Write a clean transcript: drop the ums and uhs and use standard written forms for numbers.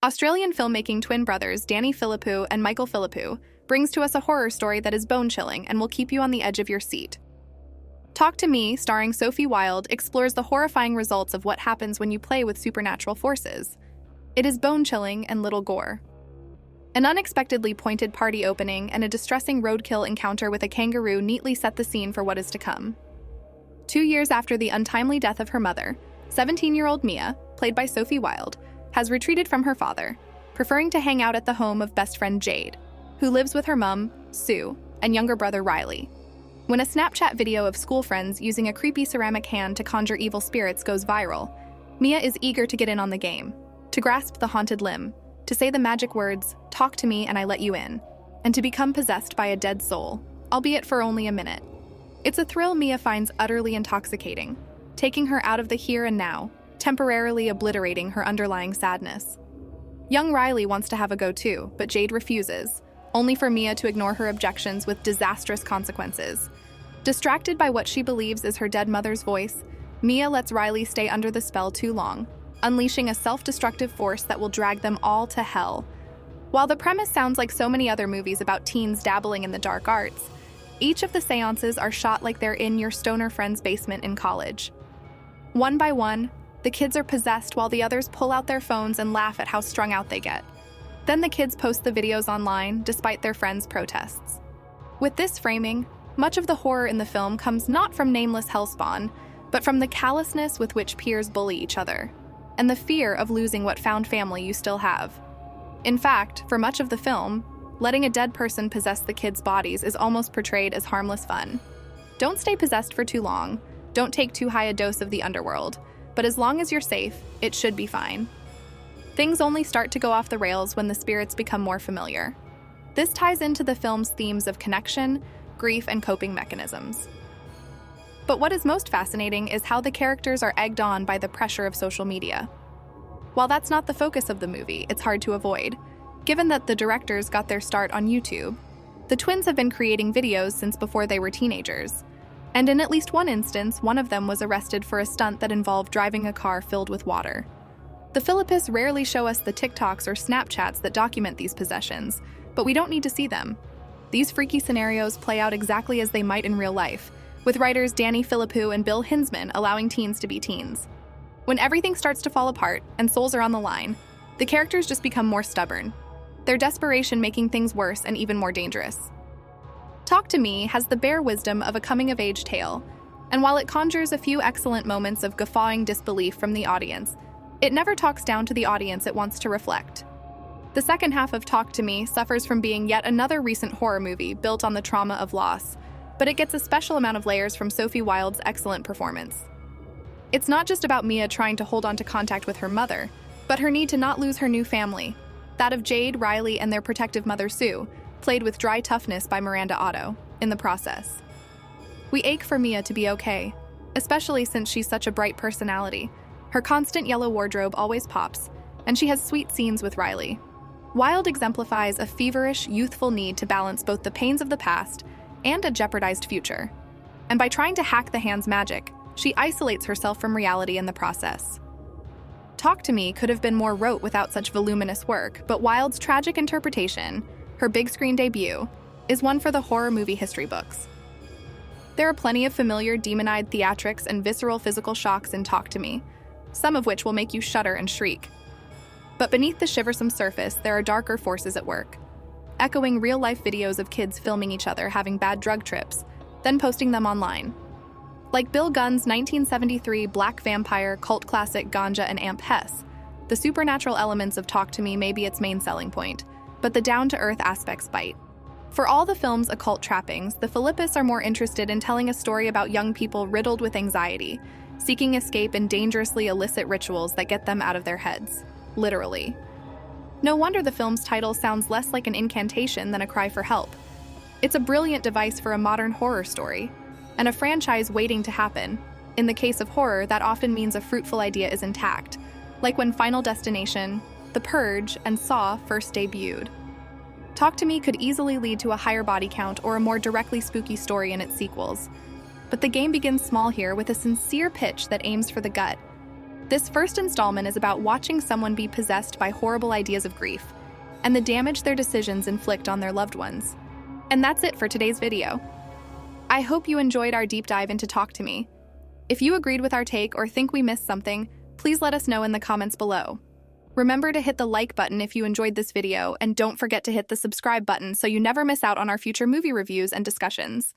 Australian filmmaking twin brothers Danny Philippou and Michael Philippou brings to us a horror story that is bone-chilling and will keep you on the edge of your seat. Talk to Me, starring Sophie Wilde, explores the horrifying results of what happens when you play with supernatural forces. It is bone-chilling and little gore. An unexpectedly pointed party opening and a distressing roadkill encounter with a kangaroo neatly set the scene for what is to come. 2 years after the untimely death of her mother, 17-year-old Mia, played by Sophie Wilde, has retreated from her father, preferring to hang out at the home of best friend Jade, who lives with her mom, Sue, and younger brother Riley. When a Snapchat video of school friends using a creepy ceramic hand to conjure evil spirits goes viral, Mia is eager to get in on the game, to grasp the haunted limb, to say the magic words, "Talk to me and I let you in," and to become possessed by a dead soul, albeit for only a minute. It's a thrill Mia finds utterly intoxicating, taking her out of the here and now, temporarily obliterating her underlying sadness. Young Riley wants to have a go too, but Jade refuses, only for Mia to ignore her objections with disastrous consequences. Distracted by what she believes is her dead mother's voice, Mia lets Riley stay under the spell too long, unleashing a self-destructive force that will drag them all to hell. While the premise sounds like so many other movies about teens dabbling in the dark arts, each of the seances are shot like they're in your stoner friend's basement in college. One by one, the kids are possessed while the others pull out their phones and laugh at how strung out they get. Then the kids post the videos online, despite their friends' protests. With this framing, much of the horror in the film comes not from nameless hellspawn, but from the callousness with which peers bully each other, and the fear of losing what found family you still have. In fact, for much of the film, letting a dead person possess the kids' bodies is almost portrayed as harmless fun. Don't stay possessed for too long, don't take too high a dose of the underworld, but as long as you're safe, it should be fine. Things only start to go off the rails when the spirits become more familiar. This ties into the film's themes of connection, grief, and coping mechanisms. But what is most fascinating is how the characters are egged on by the pressure of social media. While that's not the focus of the movie, it's hard to avoid. Given that the directors got their start on YouTube, the twins have been creating videos since before they were teenagers. And in at least one instance, one of them was arrested for a stunt that involved driving a car filled with water. The Philippous rarely show us the TikToks or Snapchats that document these possessions, but we don't need to see them. These freaky scenarios play out exactly as they might in real life, with writers Danny Philippou and Bill Hinsman allowing teens to be teens. When everything starts to fall apart and souls are on the line, the characters just become more stubborn, their desperation making things worse and even more dangerous. Talk to Me has the bare wisdom of a coming-of-age tale, and while it conjures a few excellent moments of guffawing disbelief from the audience, it never talks down to the audience it wants to reflect. The second half of Talk to Me suffers from being yet another recent horror movie built on the trauma of loss, but it gets a special amount of layers from Sophie Wilde's excellent performance. It's not just about Mia trying to hold on to contact with her mother, but her need to not lose her new family, that of Jade, Riley, and their protective mother Sue, played with dry toughness by Miranda Otto, in the process. We ache for Mia to be okay, especially since she's such a bright personality. Her constant yellow wardrobe always pops, and she has sweet scenes with Riley. Wilde exemplifies a feverish, youthful need to balance both the pains of the past and a jeopardized future. And by trying to hack the hand's magic, she isolates herself from reality in the process. Talk to Me could have been more rote without such voluminous work, but Wilde's tragic interpretation, her big screen debut, is one for the horror movie history books. There are plenty of familiar demon-eyed theatrics and visceral physical shocks in Talk to Me, some of which will make you shudder and shriek. But beneath the shiversome surface, there are darker forces at work, echoing real-life videos of kids filming each other having bad drug trips, then posting them online. Like Bill Gunn's 1973 black vampire cult classic Ganja and Amp Hess, the supernatural elements of Talk to Me may be its main selling point, but the down-to-earth aspects bite. For all the film's occult trappings, the Philippous are more interested in telling a story about young people riddled with anxiety, seeking escape in dangerously illicit rituals that get them out of their heads. Literally. No wonder the film's title sounds less like an incantation than a cry for help. It's a brilliant device for a modern horror story, and a franchise waiting to happen. In the case of horror, that often means a fruitful idea is intact, like when Final Destination, The Purge, and Saw first debuted. Talk to Me could easily lead to a higher body count or a more directly spooky story in its sequels. But the game begins small here with a sincere pitch that aims for the gut. This first installment is about watching someone be possessed by horrible ideas of grief and the damage their decisions inflict on their loved ones. And that's it for today's video. I hope you enjoyed our deep dive into Talk to Me. If you agreed with our take or think we missed something, please let us know in the comments below. Remember to hit the like button if you enjoyed this video, and don't forget to hit the subscribe button so you never miss out on our future movie reviews and discussions.